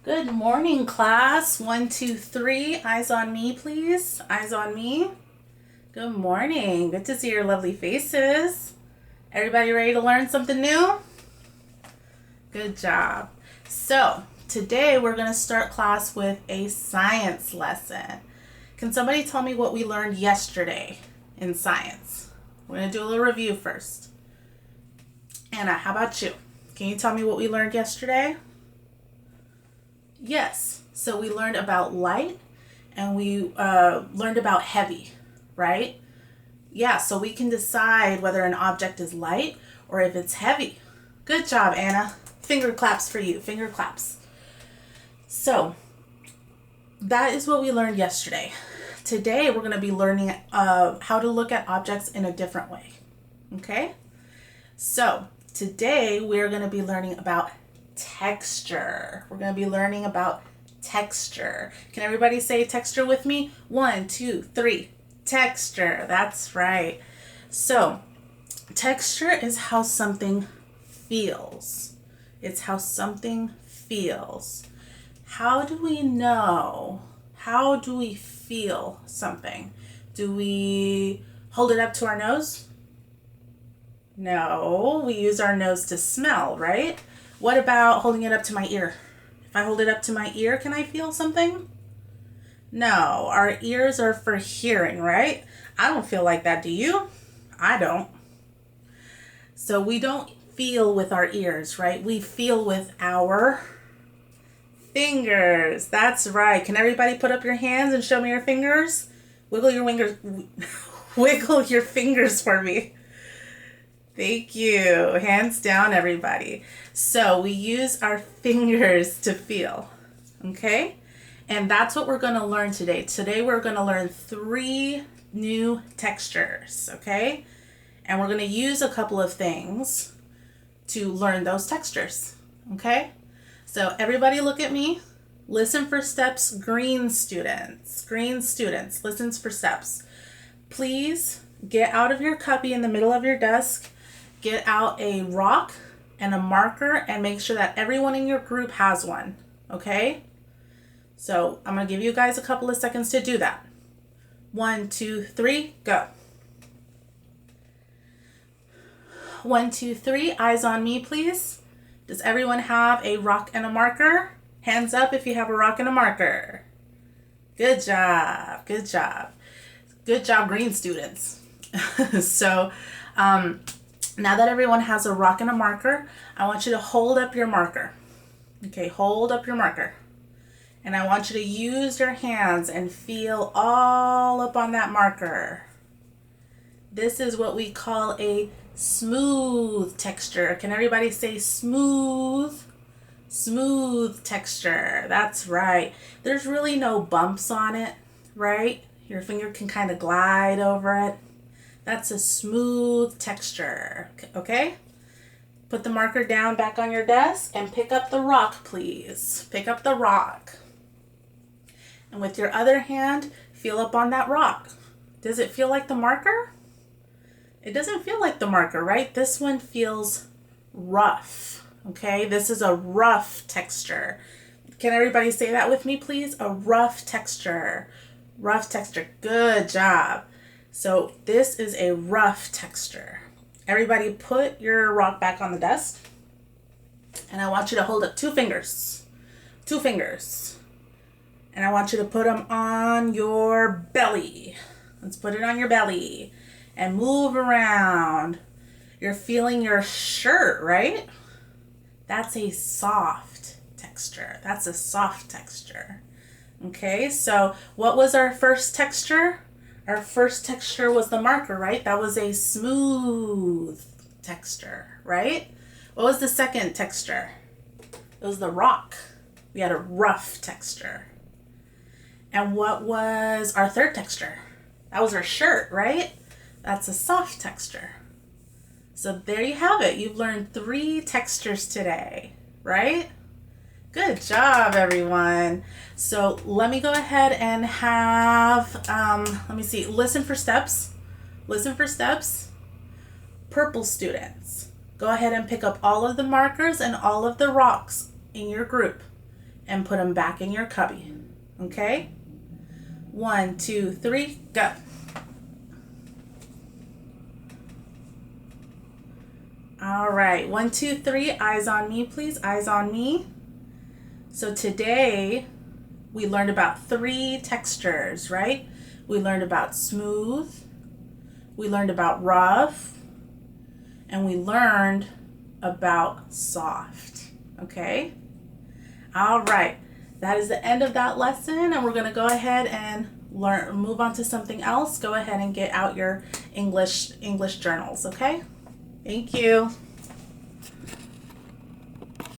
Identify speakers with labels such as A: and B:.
A: Good morning, class. 1, 2, 3. Eyes on me, please. Eyes on me. Good morning. Good to see your lovely faces. Everybody ready to learn something new? Good job. So, today we're going to start class with a science lesson. Can somebody tell me what we learned yesterday in science? We're going to do a little review first. Anna, how about you? Can you tell me what we learned yesterday? Yes. So we learned about light and we learned about heavy, right? Yeah, so we can decide whether an object is light or if it's heavy. Good job, Anna. Finger claps for you. Finger claps. So that is what we learned yesterday. Today we're going to be learning how to look at objects in a different way. Okay? So today we're going to be learning about texture. We're going to be learning about texture. Can everybody say texture with me? 1, 2, 3. Texture. That's right. So, texture is how something feels. It's how something feels. How do we know? How do we feel something? Do we hold it up to our nose? No, we use our nose to smell, right? What about holding it up to my ear? If I hold it up to my ear, can I feel something? No, our ears are for hearing, right? I don't feel like that, do you? I don't. So we don't feel with our ears, right? We feel with our fingers. That's right. Can everybody put up your hands and show me your fingers? Wiggle your fingers. Wiggle your fingers for me. Thank you. Hands down, everybody. So we use our fingers to feel, okay? And that's what we're going to learn today. Today we're going to learn 3 new textures, okay? And we're going to use a couple of things to learn those textures, okay? So everybody look at me. Listen for steps, green students. Green students, listen for steps. Please get out of your cubby in the middle of your desk. Get out a rock and a marker and make sure that everyone in your group has one, okay? So I'm going to give you guys a couple of seconds to do that. 1, 2, 3, go. 1, 2, 3, eyes on me, please. Does everyone have a rock and a marker? Hands up if you have a rock and a marker. Good job, good job. Good job, green students. So, now that everyone has a rock and a marker, I want you to hold up your marker. Okay, hold up your marker. And I want you to use your hands and feel all up on that marker. This is what we call a smooth texture. Can everybody say smooth? Smooth texture. That's right. There's really no bumps on it, right? Your finger can kind of glide over it. That's a smooth texture, okay? Put the marker down back on your desk and pick up the rock, please. Pick up the rock. And with your other hand, feel up on that rock. Does it feel like the marker? It doesn't feel like the marker, right? This one feels rough, okay? This is a rough texture. Can everybody say that with me, please? A rough texture. Rough texture. Good job. So this is a rough texture. Everybody put your rock back on the desk. And I want you to hold up 2 fingers. 2 fingers. And I want you to put them on your belly. Let's put it on your belly. And move around. You're feeling your shirt, right? That's a soft texture. That's a soft texture. Okay, so what was our first texture? Our first texture was the marker, right? That was a smooth texture, right? What was the second texture? It was the rock. We had a rough texture. And what was our third texture? That was our shirt, right? That's a soft texture. So there you have it. You've learned 3 textures today, right? Good job, everyone. So let me go ahead and have, let me see, listen for steps. Listen for steps. Purple students, go ahead and pick up all of the markers and all of the rocks in your group. and put them back in your cubby. Okay? 1, 2, 3, go. All right, 1, 2, 3, eyes on me, please. Eyes on me. So today we learned about 3 textures, right? We learned about smooth, we learned about rough, and we learned about soft. Okay? All right, that is the end of that lesson, and we're going to go ahead and move on to something else. Go ahead and get out your English journals, okay? Thank you.